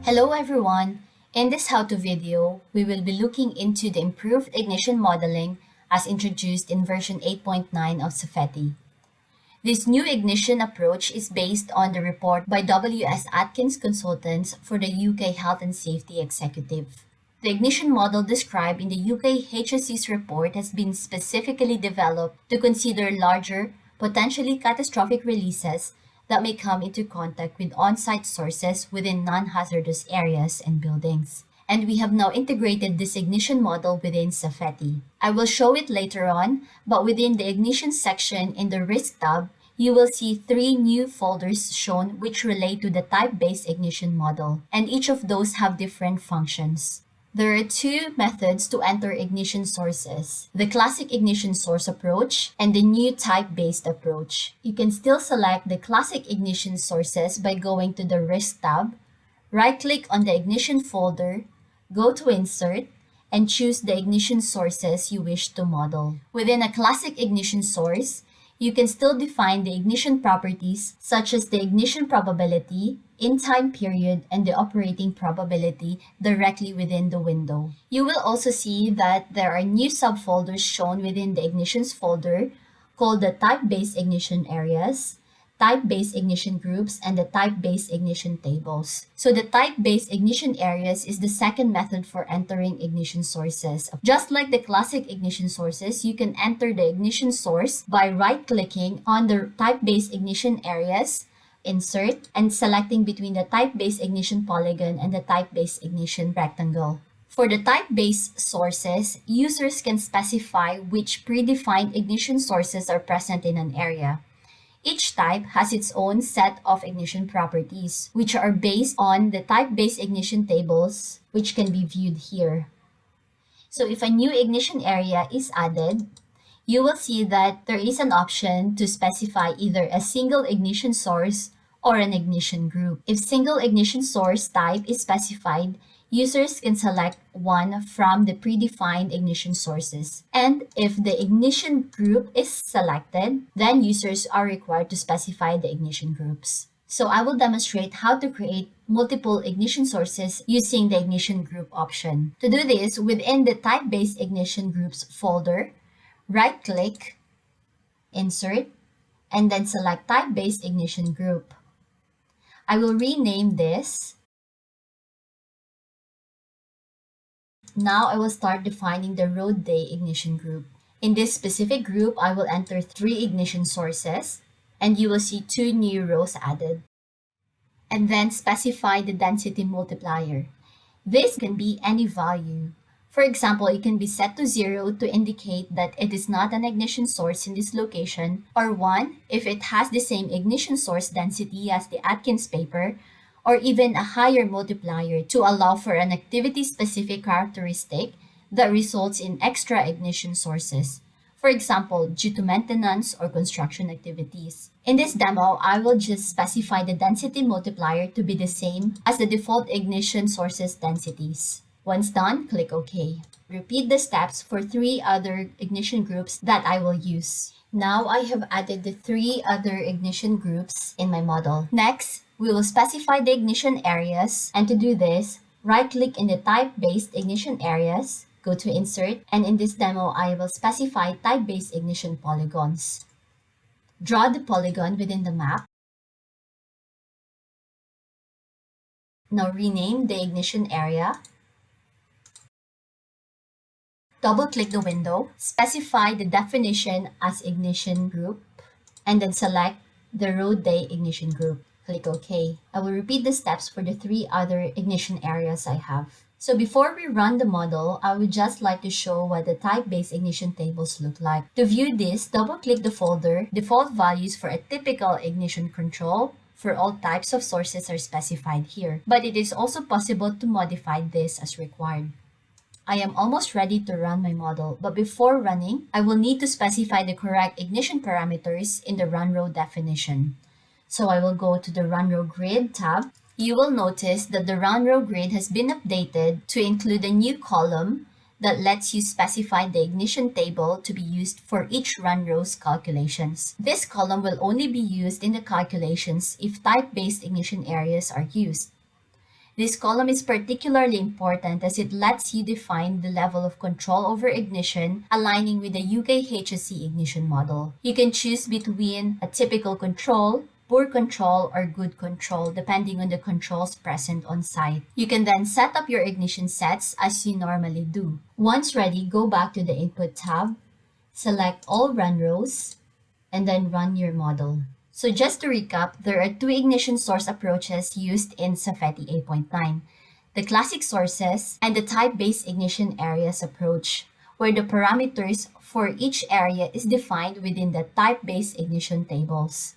Hello everyone! In this how-to video, we will be looking into the improved ignition modeling as introduced in version 8.9 of Safeti. This new ignition approach is based on the report by W.S. Atkins Consultants for the UK Health and Safety Executive. The ignition model described in the UK HSE's report has been specifically developed to consider larger, potentially catastrophic releases that may come into contact with on-site sources within non-hazardous areas and buildings. And we have now integrated this ignition model within Safeti. I will show it later on, but within the ignition section in the Risk tab, you will see three new folders shown which relate to the type-based ignition model, and each of those have different functions. There are two methods to enter ignition sources, the classic ignition source approach and the new type-based approach. You can still select the classic ignition sources by going to the Risk tab, right-click on the ignition folder, go to Insert, and choose the ignition sources you wish to model. Within a classic ignition source, you can still define the ignition properties such as the ignition probability, in-time period, and the operating probability directly within the window. You will also see that there are new subfolders shown within the ignitions folder called the type-based ignition areas, type-based ignition groups, and the type-based ignition tables. So the type-based ignition areas is the second method for entering ignition sources. Just like the classic ignition sources, you can enter the ignition source by right-clicking on the type-based ignition areas, insert, and selecting between the type-based ignition polygon and the type-based ignition rectangle. For the type-based sources, users can specify which predefined ignition sources are present in an area. Each type has its own set of ignition properties, which are based on the type-based ignition tables, which can be viewed here. So if a new ignition area is added, you will see that there is an option to specify either a single ignition source or an ignition group. If single ignition source type is specified, users can select one from the predefined ignition sources. And if the ignition group is selected, then users are required to specify the ignition groups. So I will demonstrate how to create multiple ignition sources using the ignition group option. To do this, within the type-based ignition groups folder, right-click, insert, and then select type-based ignition group. I will rename this. Now I will start defining the road day ignition group. In this specific group, I will enter 3 ignition sources, and you will see 2 new rows added. And then specify the density multiplier. This can be any value. For example, it can be set to 0 to indicate that it is not an ignition source in this location, or 1 if it has the same ignition source density as the Atkins paper, or even a higher multiplier to allow for an activity-specific characteristic that results in extra ignition sources, for example, due to maintenance or construction activities. In this demo, I will just specify the density multiplier to be the same as the default ignition sources densities. Once done, click OK. Repeat the steps for 3 other ignition groups that I will use. Now I have added the 3 other ignition groups in my model. Next, we will specify the ignition areas, and to do this, right-click in the type-based ignition areas, go to Insert, and in this demo, I will specify type-based ignition polygons. Draw the polygon within the map. Now rename the ignition area. Double-click the window, specify the definition as ignition group, and then select the road day ignition group. Click OK. I will repeat the steps for the 3 other ignition areas I have. So before we run the model, I would just like to show what the type-based ignition tables look like. To view this, double-click the folder. Default values for a typical ignition control for all types of sources are specified here, but it is also possible to modify this as required. I am almost ready to run my model, but before running, I will need to specify the correct ignition parameters in the run row definition. So I will go to the Run Row Grid tab. You will notice that the Run Row Grid has been updated to include a new column that lets you specify the ignition table to be used for each run row's calculations. This column will only be used in the calculations if type-based ignition areas are used. This column is particularly important as it lets you define the level of control over ignition, aligning with the UKHSC ignition model. You can choose between a typical control, poor control, or good control, depending on the controls present on site. You can then set up your ignition sets as you normally do. Once ready, go back to the Input tab, select all run rows, and then run your model. So just to recap, there are two ignition source approaches used in Safeti 8.9, the classic sources and the type-based ignition areas approach, where the parameters for each area is defined within the type-based ignition tables.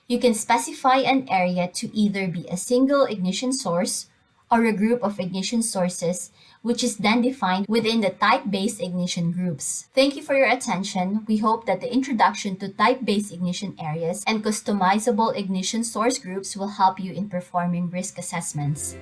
You can specify an area to either be a single ignition source or a group of ignition sources, which is then defined within the type-based ignition groups. Thank you for your attention. We hope that the introduction to type-based ignition areas and customizable ignition source groups will help you in performing risk assessments.